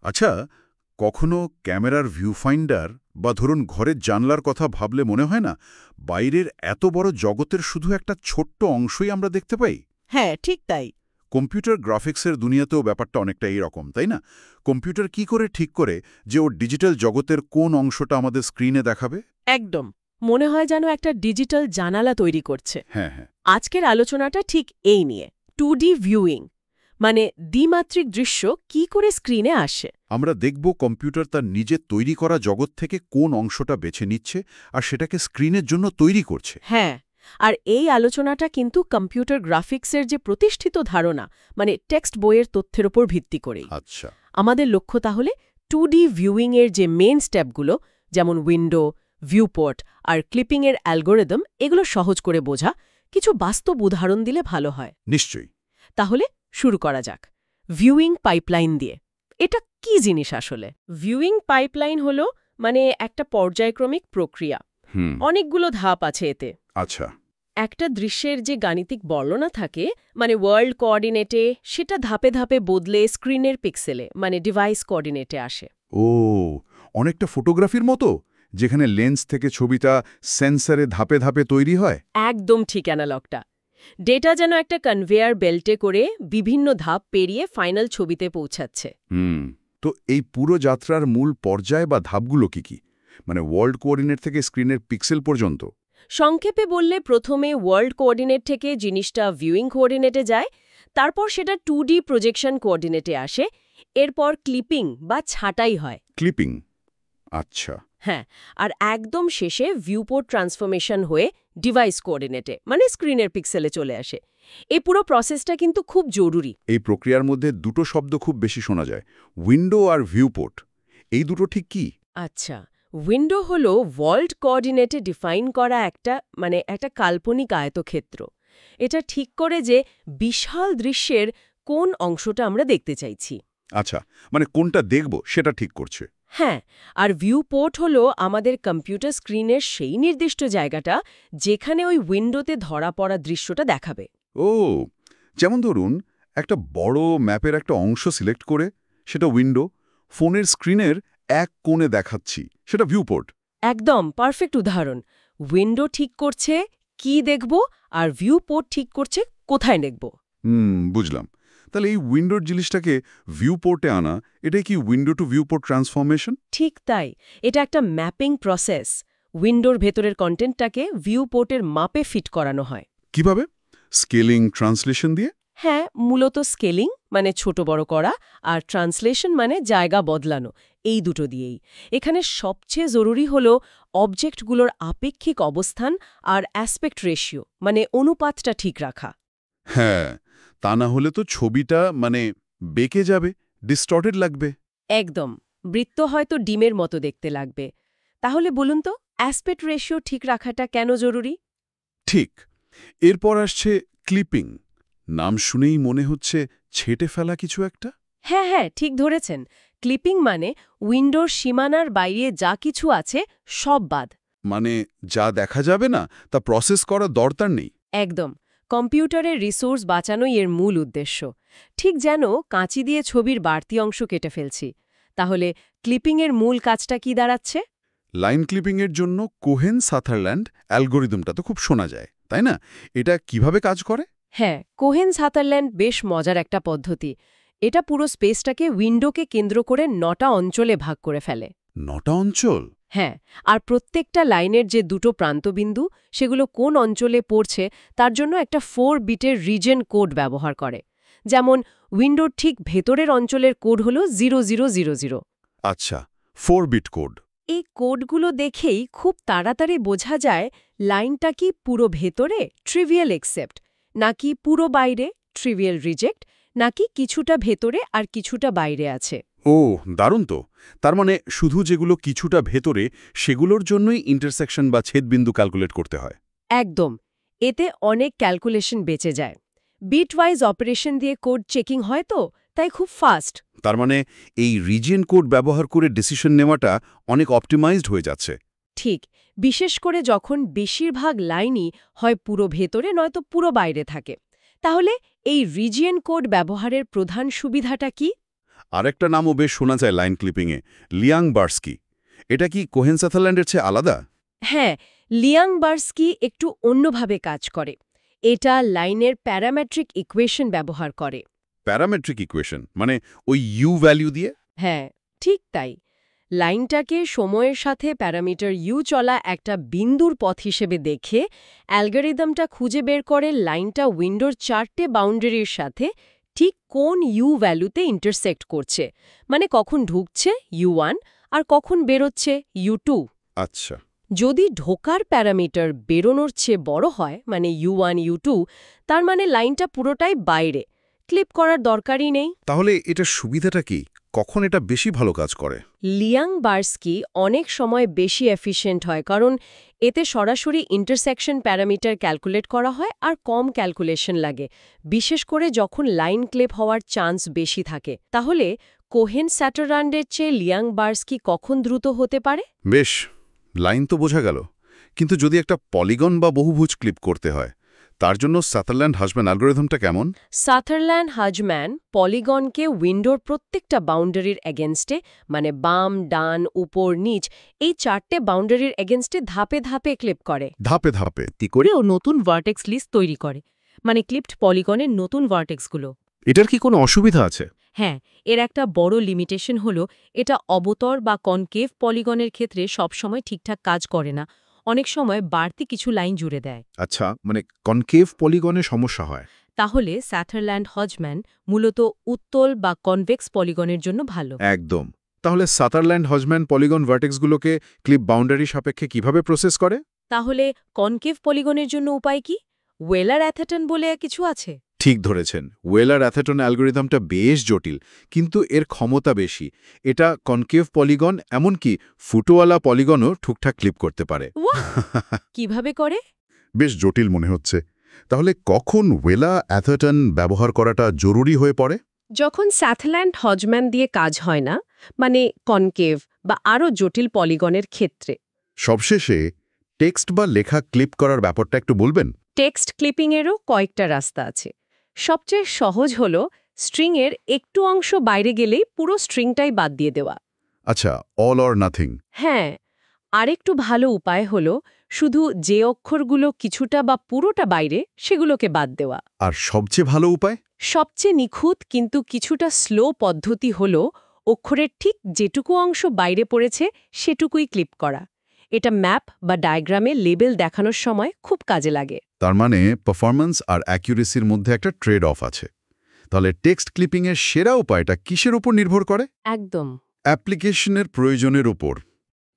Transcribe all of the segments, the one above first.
আচ্ছা, কখনো ক্যামেরার ভিউ ফাইন্ডার বা ধরুন ঘরের জানলার কথা ভাবলে মনে হয় না বাইরের এত বড় জগতের শুধু একটা ছোট্ট অংশই আমরা দেখতে পাই? হ্যাঁ, ঠিক তাই। কম্পিউটার গ্রাফিক্সের দুনিয়াতেও ব্যাপারটা অনেকটা এইরকম, তাই না? কম্পিউটার কি করে ঠিক করে যে ওর ডিজিটাল জগতের কোন অংশটা আমাদের স্ক্রিনে দেখাবে? একদম। মনে হয় যেন একটা ডিজিটাল জানালা তৈরি করছে। হ্যাঁ, হ্যাঁ। আজকের আলোচনাটা ঠিক এই নিয়ে, 2D ভিউইং, মানে দ্বিমাত্রিক দৃশ্য কি করে স্ক্রিনে আসে। আমরা দেখব কম্পিউটার তার নিজের তৈরি করা জগৎ থেকে কোন অংশটা বেছে নিচ্ছে আর সেটাকে স্ক্রিনের জন্য তৈরি করছে। হ্যাঁ, আর এই আলোচনাটা কিন্তু কম্পিউটার গ্রাফিক্সের যে প্রতিষ্ঠিত ধারণা, মানে টেক্সট বইয়ের তথ্যের উপর ভিত্তি করেই। আচ্ছা। আমাদের লক্ষ্য তাহলে 2D ভিউইংয়ের যে মেইন স্টেপগুলো, যেমন উইন্ডো, ভিউপোর্ট আর ক্লিপিংয়ের অ্যালগোরিদম, এগুলো সহজ করে বোঝা। কিছু বাস্তব উদাহরণ দিলে ভালো হয়। নিশ্চয়ই। তাহলে শুরু করা যাক ভিউইং পাইপলাইন দিয়ে। এটা কি জিনিস আসলে? ভিউইং পাইপলাইন হলো মানে একটা পর্যায়ক্রমিক প্রক্রিয়া। অনেকগুলো ধাপ আছে এতে। আচ্ছা। একটা দৃশ্যের যে গাণিতিক বর্ণনা থাকে, মানে ওয়ার্ল্ড কোঅর্ডিনেটে, সেটা ধাপে ধাপে বদলে স্ক্রিনের পিক্সেলে, মানে ডিভাইস কোঅর্ডিনেটে আসে। ও, অনেকটা ফটোগ্রাফির মতো, যেখানে লেন্স থেকে ছবিটা সেন্সরে ধাপে ধাপে তৈরি হয়। একদম ঠিক অ্যানালগটা। ডেটা যেন একটা কনভেয়ার বেল্টে করে বিভিন্ন ধাপ পেরিয়ে ফাইনাল ছবিতে পৌঁছাচ্ছে। তো এই পুরো যাত্রার মূল পর্যায় বা ধাপগুলো কি? মানে ওয়ার্ল্ড কোঅর্ডিনেট থেকে স্ক্রিনের পিক্সেল পর্যন্ত? সংক্ষেপে বললে প্রথমে ওয়ার্ল্ড কোঅর্ডিনেট থেকে জিনিসটা ভিউইং কোঅর্ডিনেটে যায়, তারপর সেটা 2D প্রজেকশন কোঅর্ডিনেটে আসে, এরপর ক্লিপিং বা ছাঁটাই হয়। ক্লিপিং, আচ্ছা। হ্যাঁ, আর একদম শেষে ভিউপোর্ট ট্রান্সফরমেশন হয়ে ডিভাইস কোঅর্ডিনেটে, মানে স্ক্রিনের পিক্সেলে চলে আসে। এই পুরো প্রসেসটা কিন্তু খুব জরুরি। এই প্রক্রিয়ার মধ্যে দুটো শব্দ খুব বেশি শোনা যায়, উইন্ডো আর ভিউপোর্ট। এই দুটো ঠিক কি? আচ্ছা, উইন্ডো হলো ওয়ার্ল্ড কোঅর্ডিনেটে ডিফাইন করা একটা কাল্পনিক আয়তক্ষেত্র। এটা ঠিক করে যে বিশাল দৃশ্যের কোন অংশটা আমরা দেখতে চাইছি। আচ্ছা, মানে কোনটা দেখব সেটা ঠিক করছে। হ্যাঁ, আর ভিউপোর্ট হলো আমাদের কম্পিউটার স্ক্রিনের সেই নির্দিষ্ট জায়গাটা যেখানে ওই উইন্ডোতে ধরা পড়া দৃশ্যটা দেখাবে। ও, যেমন ধরুন একটা বড় ম্যাপের একটা অংশ সিলেক্ট করে সেটা উইন্ডো, ফোনের স্ক্রিনের এক কোণে দেখাচ্ছি, সেটা ভিউপোর্ট। একদম পারফেক্ট উদাহরণ। উইন্ডো ঠিক করছে কি দেখব, আর ভিউপোর্ট ঠিক করছে কোথায় দেখব। বুঝলাম। তাহলে এই উইন্ডোর জিনিসটাকে ভিউপোর্টে আনা, এটাই কি উইন্ডো টু ভিউপোর্ট ট্রান্সফরমেশন? ঠিক তাই। এটা একটা ম্যাপিং প্রসেস। উইন্ডোর ভেতরের কন্টেন্টটাকে ভিউপোর্টের মাপে ফিট করানো হয়। কিভাবে? স্কেলিং, ট্রান্সলেশন দিয়ে? হ্যাঁ, মূলত স্কেলিং মানে ছোট বড় করা, আর ট্রান্সলেশন মানে জায়গা বদলানো, এই দুটো দিয়েই। এখানে সবচেয়ে জরুরি হলো অবজেক্টগুলোর আপেক্ষিক অবস্থান আর অ্যাসপেক্ট রেশিও, মানে অনুপাতটা ঠিক রাখা। হ্যাঁ, তা না হলে তো ছবিটা বেঁকে যাবে, ডিস্টর্টেড লাগবে। একদম। বৃত্ত হয়তো ডিমের মতো দেখতে লাগবে। তাহলে বলুন তো, অ্যাসপেক্ট রেশিও ঠিক রাখাটা কেন জরুরি? ঠিক। এরপর আসছে ক্লিপিং। নাম শুনেই মনে হচ্ছে ছেঁটে ফেলা কিছু একটা। হ্যাঁ হ্যাঁ, ঠিক ধরেছেন। ক্লিপিং মানে উইন্ডোর সীমানার বাইরে যা কিছু আছে সব বাদ। মানে যা দেখা যাবে না তা প্রসেস করার দরকার নেই। একদম। কম্পিউটারের রিসোর্স বাঁচানোই এর মূল উদ্দেশ্য। ঠিক যেন কাঁচি দিয়ে ছবির বাড়তি অংশ কেটে ফেলছি। তাহলে ক্লিপিংয়ের মূল কাজটা কি দাঁড়াচ্ছে? লাইন ক্লিপিংয়ের জন্য কোহেন-সাথারল্যান্ড অ্যালগোরিদমটা তো খুব শোনা যায়, তাই না? এটা কিভাবে কাজ করে? হ্যাঁ, কোহেন-সাথারল্যান্ড বেশ মজার একটা পদ্ধতি। এটা পুরো স্পেসটাকে উইন্ডোকে কেন্দ্র করে 9টা অঞ্চলে ভাগ করে ফেলে। 9টা অঞ্চল? হ্যাঁ, আর প্রত্যেকটা লাইনের যে দুটো প্রান্তবিন্দু, সেগুলো কোন অঞ্চলে পড়ছে তার জন্য একটা 4 বিটের রিজন কোড ব্যবহার করে। যেমন উইন্ডোর ঠিক ভেতরের অঞ্চলের কোড হল 0000। আচ্ছা, 4 বিট কোড। এই কোডগুলো দেখেই খুব তাড়াতাড়ি বোঝা যায় লাইনটা কি পুরো ভেতরে ট্রিভিয়াল একসেপ্ট, নাকি পুরো বাইরে ট্রিভিয়াল রিজেক্ট, নাকি কিছুটা ভেতরে আর কিছুটা বাইরে আছে। ও, দারুণ তো। তার মানে শুধু যেগুলো কিছুটা ভেতরে সেগুলোর জন্যই ইন্টারসেকশন বা ছেদবিন্দু ক্যালকুলেট করতে হয়। একদম। এতে অনেক ক্যালকুলেশন বেঁচে যায়। বিটওয়াইজ অপারেশন দিয়ে কোড চেকিং হয় তো, তাই খুব ফাস্ট। তার মানে এই রিজিয়ন কোড ব্যবহার করে ডিসিশন নেওয়াটা অনেক অপটিমাইজড হয়ে যাচ্ছে। ঠিক, বিশেষ করে যখন বেশিরভাগ লাইনই হয় পুরো ভেতরে নয়তো পুরো বাইরে থাকে। তাহলে এই রিজিয়ন কোড ব্যবহারের প্রধান সুবিধাটা কি? আরেকটা নামও বেশ শোনা যায় লাইন ক্লিপিংয়ে, লিয়াং বার্স্কি। এটা কি কোহেন সাথারল্যান্ডের চেয়ে আলাদা? হ্যাঁ, লিয়াং বার্স্কি একটু অন্যভাবে কাজ করে। এটা লাইনের প্যারামেট্রিক ইকুয়েশন ব্যবহার করে। প্যারামেট্রিক ইকুয়েশন মানে ওই ইউ ভ্যালু দিয়ে? হ্যাঁ, ঠিক তাই। লাইনটাকে সময়ের সাথে প্যারামিটার ইউ চলা একটা বিন্দুর পথ হিসেবে দেখে অ্যালগরিদমটা খুঁজে বের করে লাইনটা উইন্ডোর 4টে বাউন্ডারির সাথে ঠিক কোন ইউ ভ্যালুতে ইন্টারসেক্ট করছে, মানে কখন ঢুকছে U1 আর কখন বেরোচ্ছে U2। আচ্ছা। যদি ঢোকার প্যারামিটার বেরোনোর চেয়ে বড় হয়, মানে U1 U2, তার মানে লাইনটা পুরোটাই বাইরে, ক্লিপ করার দরকারই নেই। তাহলে এটার সুবিধাটা কি? কখন এটা বেশি ভালো কাজ করে? লিয়াং বার্স্কি অনেক সময় বেশি এফিশিয়েন্ট হয়, কারণ এতে সরাসরি ইন্টারসেকশন প্যারামিটার ক্যালকুলেট করা হয় আর কম ক্যালকুলেশন লাগে, বিশেষ করে যখন লাইন ক্লিপ হওয়ার চান্স বেশি থাকে। তাহলে কোহেন স্যাটারল্যান্ডের চেয়ে লিয়াং বার্স্কি কখন দ্রুত হতে পারে? বেশ, লাইন তো বোঝা গেল, কিন্তু যদি একটা পলিগন বা বহুভুজ ক্লিপ করতে হয়, তার জন্য সাথারল্যান্ড হাজব্যান্ড অ্যালগরিদমটা কেমন? সাথারল্যান্ড হাজম্যান পলিগনকে উইন্ডোর প্রত্যেকটা বাউন্ডারির এগেনস্টে, মানে বাম, ডান, উপর, নিচ, এই 4টে বাউন্ডারির এগেনস্টে ধাপে ধাপে ক্লিপ করে। ধাপে ধাপে করেও নতুন ভার্টেক্স লিস্ট তৈরি করে, মানে ক্লিপড পলিগনের নতুন ভার্টেক্সগুলো। এটার কি কোনো অসুবিধা আছে? হ্যাঁ, এর একটা বড় লিমিটেশন হলো এটা অবতর বা কনকেভ পলিগনের ক্ষেত্রে সবসময় ঠিকঠাক কাজ করে না, অনেক সময় বাড়তি কিছু লাইন জুড়ে দেয়। আচ্ছা, মানে কনকেভ পলিগনে সমস্যা হয়। তাহলে স্যাথারল্যান্ড হাজম্যান মূলত উত্তল বা কনভেক্স পলিগনের জন্য ভালো। একদম। তাহলে সাথারল্যান্ড হাজব্যান্ড পলিগন ভার্টেক্সগুলোকে ক্লিপ বাউন্ডারি সাপেক্ষে কিভাবে প্রসেস করে? তাহলে কনকেভ পলিগনের জন্য উপায় কি? ওয়েলার অ্যাথেটন বলে কিছু আছে। ঠিক ধরেছেন, ওয়েলার অ্যাথেটন অ্যালগরিদমটা বেশ জটিল, কিন্তু এর ক্ষমতা বেশি। এটা কনকেভ পলিগন, এমনকি ফুটোওয়ালা পলিগনও ঠিকঠাক ক্লিপ করতে পারে। কিভাবে করে? বেশ জটিল মনে হচ্ছে। তাহলে কখন ওয়েলা অ্যাথেটন ব্যবহার করাটা জরুরি হয়ে পড়ে? যখন স্যাথারল্যান্ড হাজম্যান দিয়ে কাজ হয় না, মানে কনকেভ বা আরও জটিল পলিগনের ক্ষেত্রে। সবশেষে টেক্সট বা লেখা ক্লিপ করার ব্যাপারটা একটু বলবেন? টেক্সট ক্লিপিংয়েরও কয়েকটা রাস্তা আছে। সবচেয়ে সহজ হল স্ট্রিংয়ের একটু অংশ বাইরে গেলেই পুরো স্ট্রিংটাই বাদ দিয়ে দেওয়া। আচ্ছা, অল অর নাথিং। হ্যাঁ, আরেকটু ভালো উপায় হল শুধু যে অক্ষরগুলো কিছুটা বা পুরোটা বাইরে, সেগুলোকে বাদ দেওয়া। আর সবচেয়ে ভালো উপায়? সবচেয়ে নিখুঁত কিন্তু কিছুটা স্লো পদ্ধতি হল অক্ষরের ঠিক যেটুকু অংশ বাইরে পড়েছে সেটুকুই ক্লিপ করা। এটা ম্যাপ বা ডায়াগ্রামে লেবেল দেখানোর সময় খুব কাজে লাগে। তার মানে পারফরম্যান্স আর অ্যাকুরেসির মধ্যে একটা ট্রেড অফ আছে। তাহলে টেক্সট ক্লিপিংয়ের সেরা উপায়টা কিসের উপর নির্ভর করে? একদম অ্যাপ্লিকেশনের প্রয়োজনের উপর।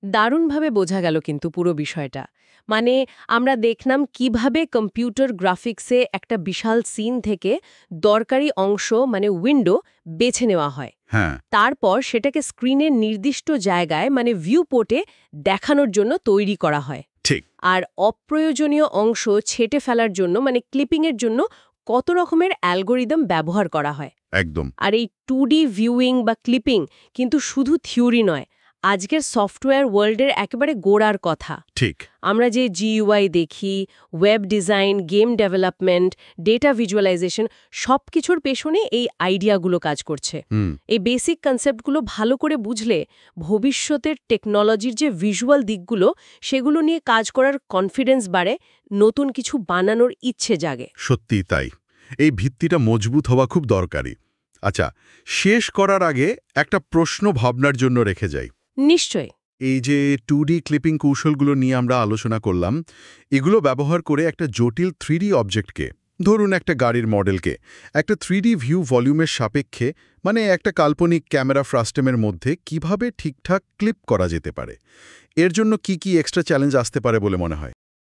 দারুণভাবে বোঝা গেল কিন্তু পুরো বিষয়টা। মানে আমরা দেখলাম কিভাবে কম্পিউটার গ্রাফিক্সে একটা বিশাল সিন থেকে দরকারি অংশ, মানে উইন্ডো, বেছে নেওয়া হয়। হ্যাঁ, তারপর সেটাকে স্ক্রিনের নির্দিষ্ট জায়গায়, মানে ভিউ পোর্টে দেখানোর জন্য তৈরি করা হয়। ঠিক। আর অপ্রয়োজনীয় অংশ ছেঁটে ফেলার জন্য, মানে ক্লিপিংয়ের জন্য কত রকমের অ্যালগরিদম ব্যবহার করা হয়। একদম। আর এই 2D ভিউইং বা ক্লিপিং কিন্তু শুধু থিওরি নয়, আজকের সফটওয়্যার ওয়ার্ল্ডের একেবারে গোড়ার কথা। ঠিক। আমরা যে GUI দেখি, web design, game development, data visualisation, সব কিছুর পেছনে এই আইডিয়াগুলো কাজ করছে। এই বেসিক কনসেপ্টগুলো ভালো করে বুঝলে ভবিষ্যতের টেকনোলজির যে ভিজুয়াল দিকগুলো, সেগুলো নিয়ে কাজ করার কনফিডেন্স বাড়ে, নতুন কিছু বানানোর ইচ্ছে জাগে। সত্যিই তাই। এই ভিত্তিটা মজবুত হওয়া খুব দরকারি। আচ্ছা, শেষ করার আগে একটা প্রশ্ন ভাবনার জন্য রেখে যাই। নিশ্চয়। এই যে 2D ক্লিপিং কৌশলগুলো নিয়ে আমরা আলোচনা করলাম, এগুলো ব্যবহার করে একটা জটিল 3D অবজেক্টকে, ধরুন একটা গাড়ির মডেলকে, একটা 3D ভিউ ভলিউমের সাপেক্ষে, মানে একটা কাল্পনিক ক্যামেরা ফ্রাস্টেমের মধ্যে কিভাবে ঠিকঠাক ক্লিপ করা যেতে পারে, এর জন্য কি কি এক্সট্রা চ্যালেঞ্জ আসতে পারে বলে মনে হয়?